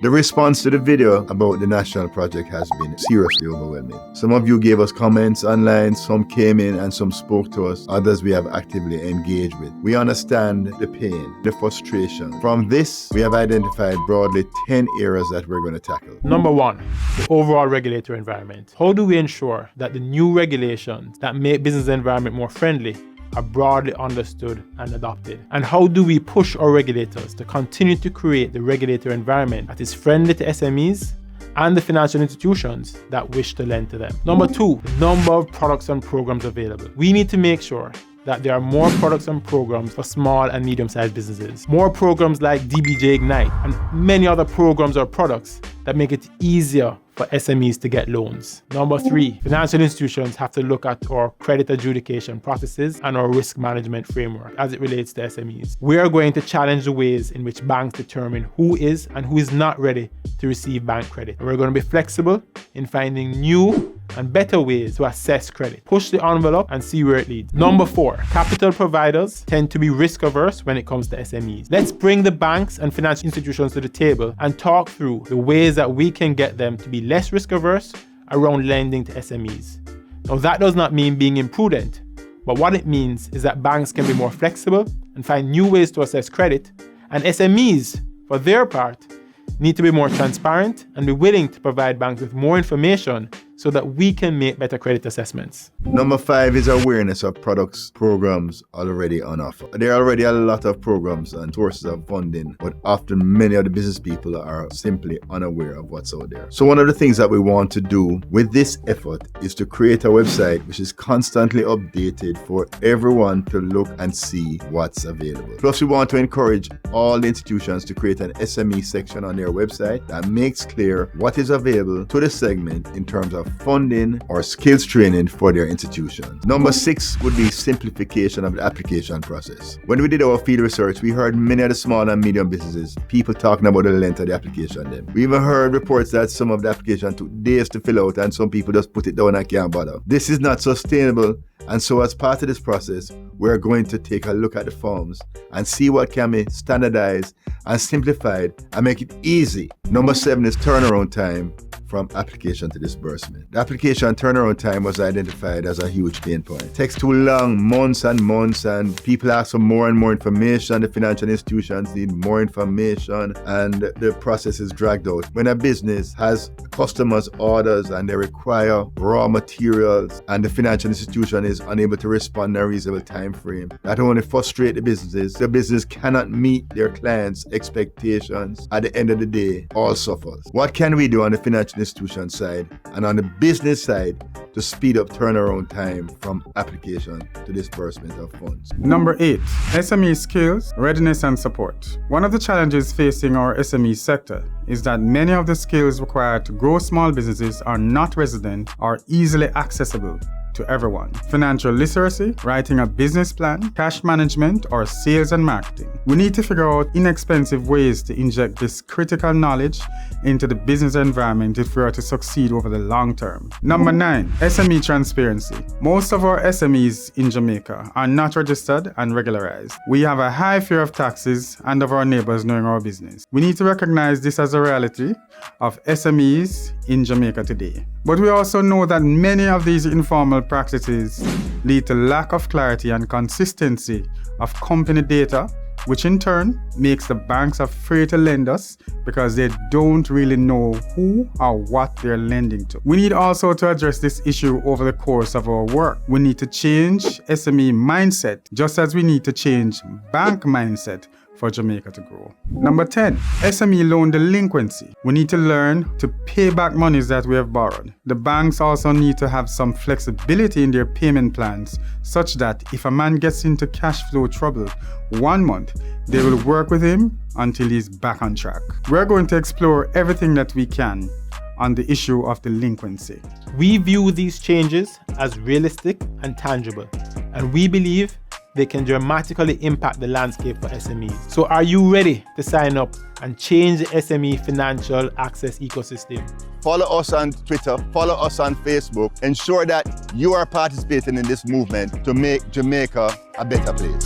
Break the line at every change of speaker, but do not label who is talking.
The response to the video about the national project has been seriously overwhelming. Some of you gave us comments online, some came in and some spoke to us, others we have actively engaged with. We understand the pain, the frustration. From this, we have identified broadly 10 areas that we're going to tackle.
Number 1, the overall regulatory environment. How do we ensure that the new regulations that make business environment more friendly are broadly understood and adopted? And how do we push our regulators to continue to create the regulatory environment that is friendly to SMEs and the financial institutions that wish to lend to them? Number 2, the number of products and programs available. We need to make sure that there are more products and programs for small and medium-sized businesses. More programs like DBJ Ignite and many other programs or products that make it easier for SMEs to get loans. Number 3, financial institutions have to look at our credit adjudication processes and our risk management framework as it relates to SMEs. We are going to challenge the ways in which banks determine who is and who is not ready to receive bank credit. And we're going to be flexible in finding new and better ways to assess credit. Push the envelope and see where it leads. Number 4, capital providers tend to be risk averse when it comes to SMEs. Let's bring the banks and financial institutions to the table and talk through the ways that we can get them to be less risk averse around lending to SMEs. Now, that does not mean being imprudent, but what it means is that banks can be more flexible and find new ways to assess credit, and SMEs, for their part, need to be more transparent and be willing to provide banks with more information so that we can make better credit assessments.
Number 5 is awareness of products, programs already on offer. There are already a lot of programs and sources of funding, but often many of the business people are simply unaware of what's out there. So one of the things that we want to do with this effort is to create a website which is constantly updated for everyone to look and see what's available. Plus, we want to encourage all the institutions to create an SME section on their website that makes clear what is available to the segment in terms of funding or skills training for their institutions. Number 6 would be simplification of the application process. When we did our field research, we heard many of the small and medium businesses, people talking about the length of the application. We even heard reports that some of the application took days to fill out and some people just put it down and can't bother. This is not sustainable, and so as part of this process, we're going to take a look at the forms and see what can be standardized and simplified and make it easy. Number 7 is turnaround time from application to disbursement. The application turnaround time was identified as a huge pain point. It takes too long, months and months, and people ask for more and more information. The financial institutions need more information, and the process is dragged out. When a business has customers' orders and they require raw materials, and the financial institution is unable to respond in a reasonable time frame, that only frustrates the businesses. The business cannot meet their clients' expectations. At the end of the day, all suffers. What can we do on the financial institution side and on the business side to speed up turnaround time from application to disbursement of funds?
Number 8, SME skills, readiness and support. One of the challenges facing our SME sector is that many of the skills required to grow small businesses are not resident or easily accessible to everyone. Financial literacy, writing a business plan, cash management, or sales and marketing. We need to figure out inexpensive ways to inject this critical knowledge into the business environment if we are to succeed over the long term. Number 9, SME transparency. Most of our SMEs in Jamaica are not registered and regularized. We have a high fear of taxes and of our neighbors knowing our business. We need to recognize this as a reality of SMEs in Jamaica today. But we also know that many of these informal practices lead to lack of clarity and consistency of company data, which in turn makes the banks afraid to lend us because they don't really know who or what they're lending to. We need also to address this issue over the course of our work. We need to change SME mindset, just as we need to change bank mindset for Jamaica to grow. Number 10, SME loan delinquency. We need to learn to pay back monies that we have borrowed. The banks also need to have some flexibility in their payment plans, such that if a man gets into cash flow trouble 1 month, they will work with him until he's back on track. We're going to explore everything that we can on the issue of delinquency.
We view these changes as realistic and tangible, and we believe they can dramatically impact the landscape for SMEs. So are you ready to sign up and change the SME financial access ecosystem?
Follow us on Twitter, follow us on Facebook. Ensure that you are participating in this movement to make Jamaica a better place.